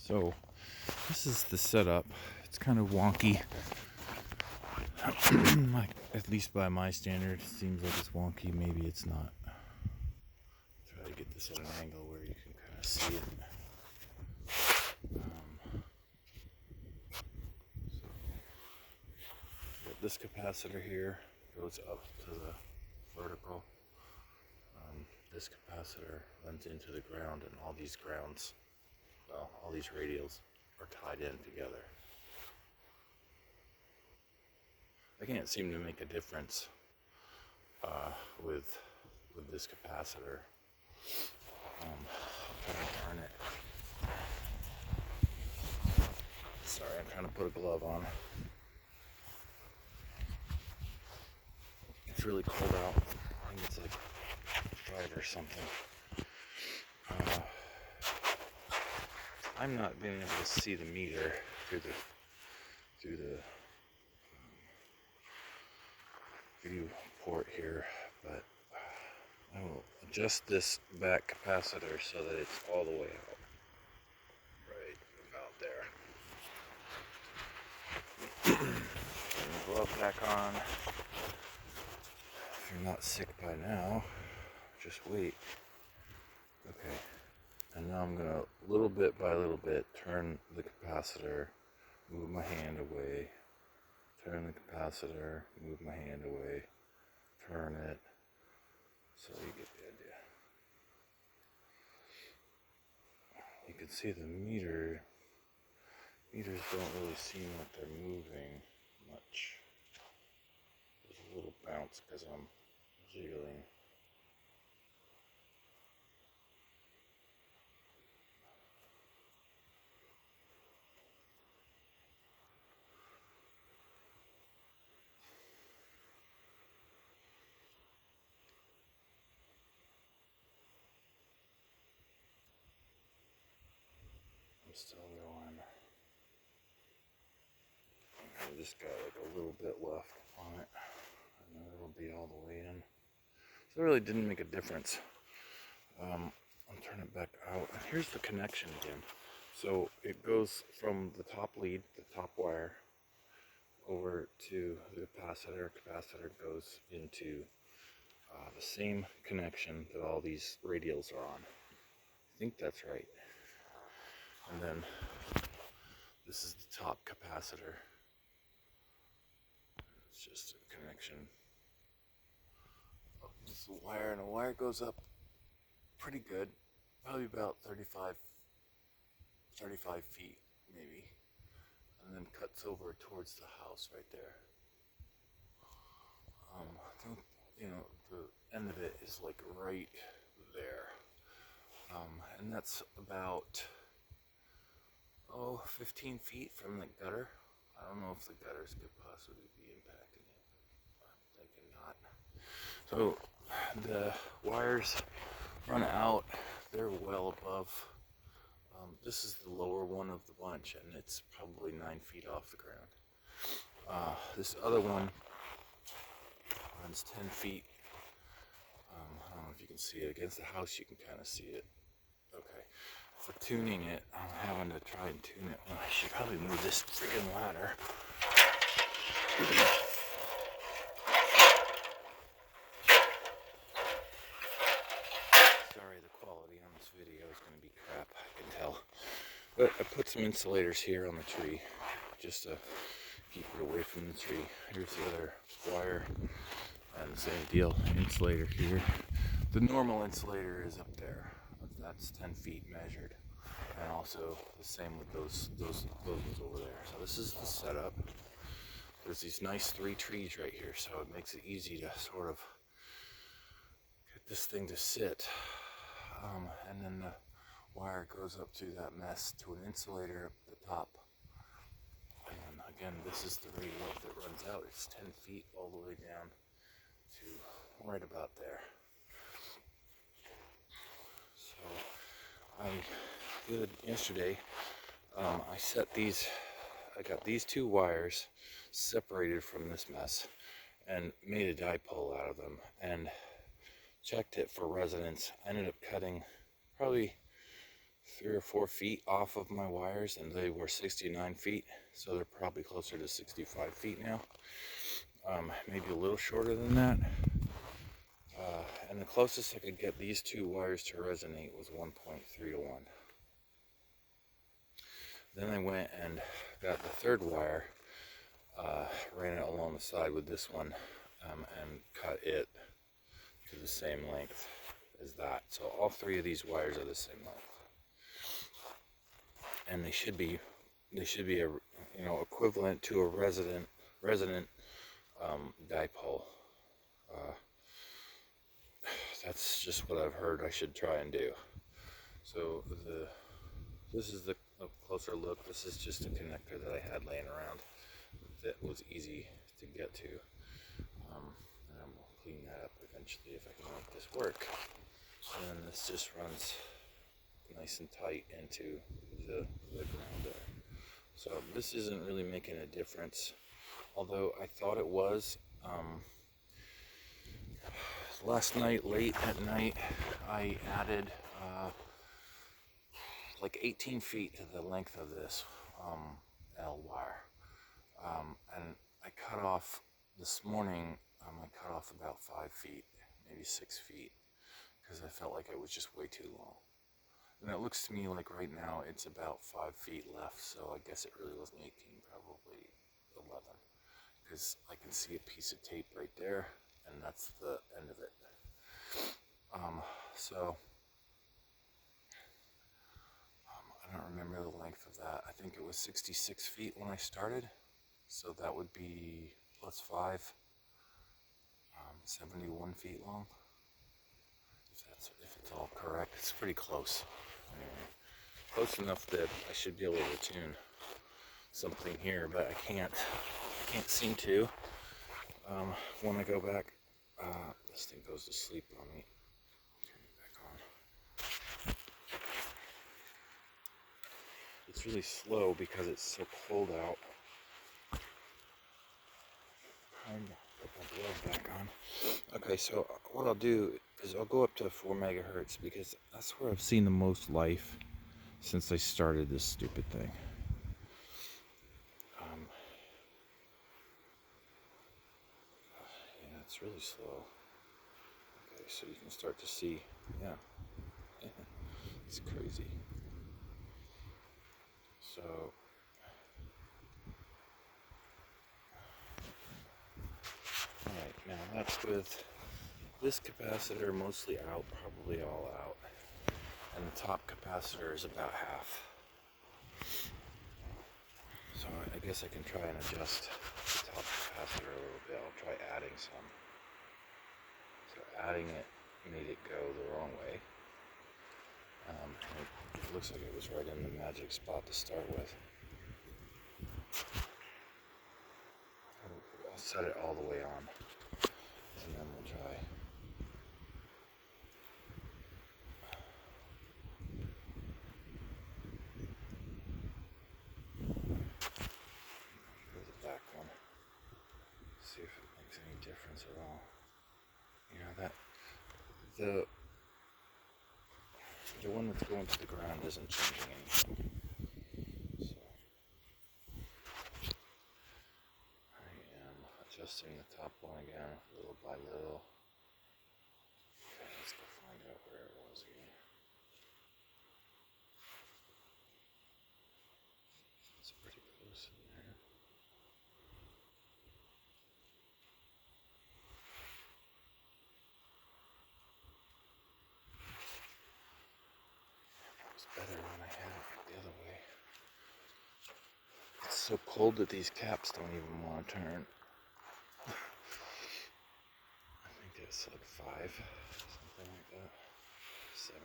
So this is the setup. It's kind of wonky. Like, at least by my standard, it seems like it's wonky. Maybe it's not. Try to get this at an angle where you can kind of see it. This capacitor here goes up to the vertical. This capacitor runs into the ground, and all these grounds, well, all these radials are tied in together. I can't seem to make a difference with this capacitor. I'll try to turn it. Sorry, I'm trying to put a glove on. It's really cold out. I think it's like 5 or something. I'm not being able to see the meter through the view port here, but I will adjust this back capacitor so that it's all the way out. Right about there. Turn the glove back on. If you're not sick by now, just wait. Okay. And now I'm gonna, little bit by little bit, turn the capacitor, move my hand away, turn the capacitor, move my hand away, turn it, so you get the idea. You can see the meters don't really seem like they're moving much. There's a little bounce because I'm jiggling. I'm still going. I just got like a little bit left on it, and then it'll be all the way in. So it really didn't make a difference. I'll turn it back out. And here's the connection again. So it goes from the top lead, the top wire, over to the capacitor. Capacitor goes into the same connection that all these radials are on. I think that's right. And then this is the top capacitor. It's just a connection. This wire, and the wire goes up pretty good, probably about 35 feet maybe, and then cuts over towards the house right there. I think, the end of it is like right there, and that's about 15 feet from the gutter. I don't know if the gutters could possibly be impacting it. I'm thinking not. So the wires run out. They're well above. This is the lower one of the bunch, and it's probably 9 feet off the ground. This other one runs 10 feet. I don't know if you can see it. Against the house, you can kind of see it. Okay. For tuning it, I'm having to try and tune it. Well, I should probably move this freaking ladder. Sorry, the quality on this video is going to be crap, I can tell. But I put some insulators here on the tree, just to keep it away from the tree. Here's the other wire, and the same deal, insulator here. The normal insulator is up there. That's 10 feet measured, and also the same with those ones over there. So this is the setup. There's these nice 3 trees right here, so it makes it easy to sort of get this thing to sit. And then the wire goes up through that mess to an insulator at the top. And again, this is the radial that runs out. It's 10 feet all the way down to right about there. So I did yesterday. I got these 2 wires separated from this mess and made a dipole out of them and checked it for resonance. I ended up cutting probably 3 or 4 feet off of my wires, and they were 69 feet, so they're probably closer to 65 feet now. Maybe a little shorter than that. And the closest I could get these two wires to resonate was 1.3 to 1. Then I went and got the third wire, ran it along the side with this one, and cut it to the same length as that. So all three of these wires are the same length, and they should be a, equivalent to a resonant dipole. That's just what I've heard I should try and do. So this is a closer look. This is just a connector that I had laying around that was easy to get to. And I'm going to clean that up eventually if I can make this work. And then this just runs nice and tight into the ground there. So this isn't really making a difference, although I thought it was. Last night, late at night, I added like 18 feet to the length of this L wire. And I cut off this morning, I cut off about 5 feet, maybe 6 feet, because I felt like it was just way too long. And it looks to me like right now it's about 5 feet left, so I guess it really wasn't 18, probably 11, because I can see a piece of tape right there, and that's the end of it. I don't remember the length of that. I think it was 66 feet when I started, so that would be plus 5, 71 feet long. If it's all correct, it's pretty close. Anyway, close enough that I should be able to tune something here, but I can't seem to. When I go back, this thing goes to sleep on me. Turn it back on. It's really slow because it's so cold out. Put my glove back on. Okay, so what I'll do is I'll go up to 4 megahertz because that's where I've seen the most life since I started this stupid thing. Yeah, it's really slow. Okay, so you can start to see, yeah, it's crazy. So, alright, now that's with this capacitor mostly out, probably all out, and the top capacitor is about half. So I guess I can try and adjust the top capacitor a little bit. I'll try adding some. So adding it made it go the wrong way. It looks like it was right in the magic spot to start with. I'll set it all the way on, and then we'll try. Go to the back one. See if it makes any difference at all. You know that the one that's going to the ground isn't changing anything. So I am adjusting the top one again, little by little. Okay, let's go find out where it was again. It's pretty close in there. It was better when I had it the other way. It's so cold that these caps don't even want to turn. I think it's like 5, something like that. 7.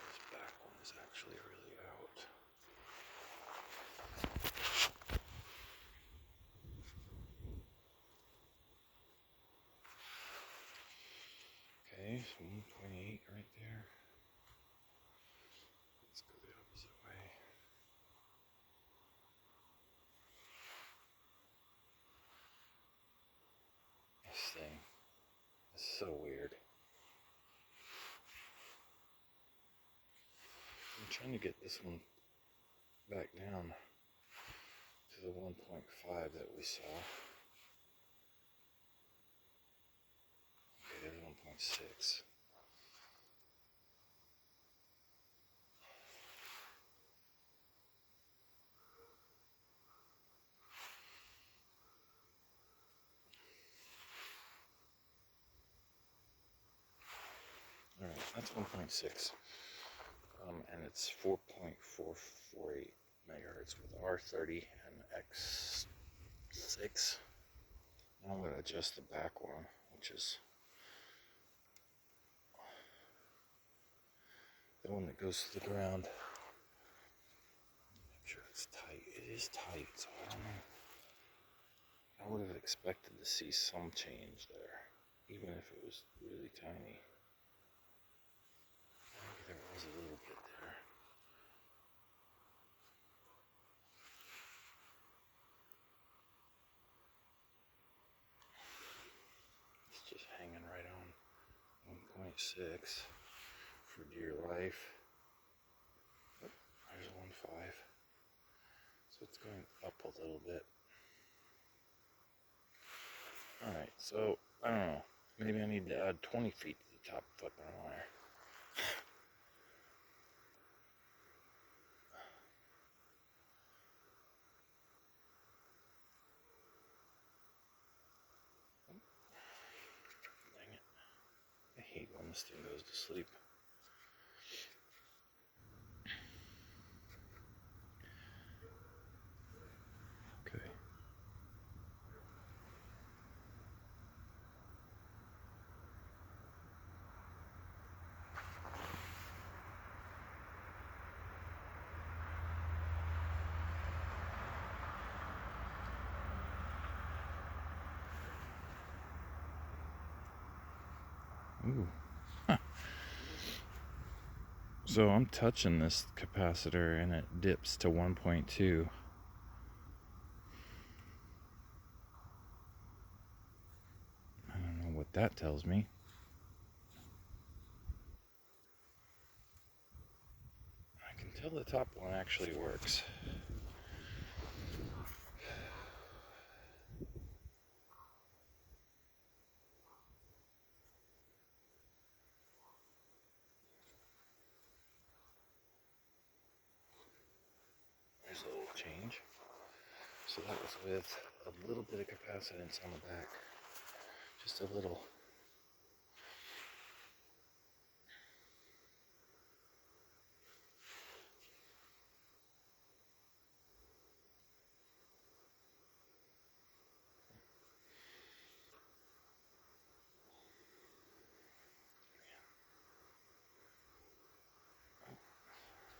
This back one is actually really out. Okay, so 1.8 right there. Let's go the opposite way. So weird. I'm trying to get this one back down to the 1.5 that we saw. Okay, there's 1.6. Alright, that's 1.6. And it's 4.448 megahertz with R30 and X6. Now I'm going to adjust the back one, which is the one that goes to the ground. Make sure it's tight. It is tight, so I don't know. I would have expected to see some change there, even if it was really tiny. Maybe there was a little bit there. It's just hanging right on 1.6 for dear life. Oh, there's 1.5. So it's going up a little bit. Alright, so I don't know. Maybe I need to add 20 feet to the top footprint wire. Dang it. I hate when this thing goes to sleep. Okay. Ooh. Huh. So I'm touching this capacitor and it dips to 1.2. I don't know what that tells me. I can tell the top one actually works. There's a little change. So that was with a little bit of capacitance on the back. Just a little.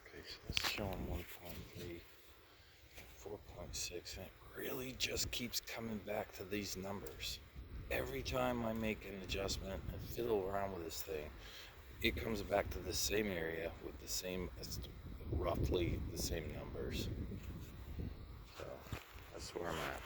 Okay, so that's showing 1.3, 4.6, and it really just keeps coming back to these numbers. Every time I make an adjustment and fiddle around with this thing, it comes back to the same area with the same, roughly the same numbers. So that's where I'm at.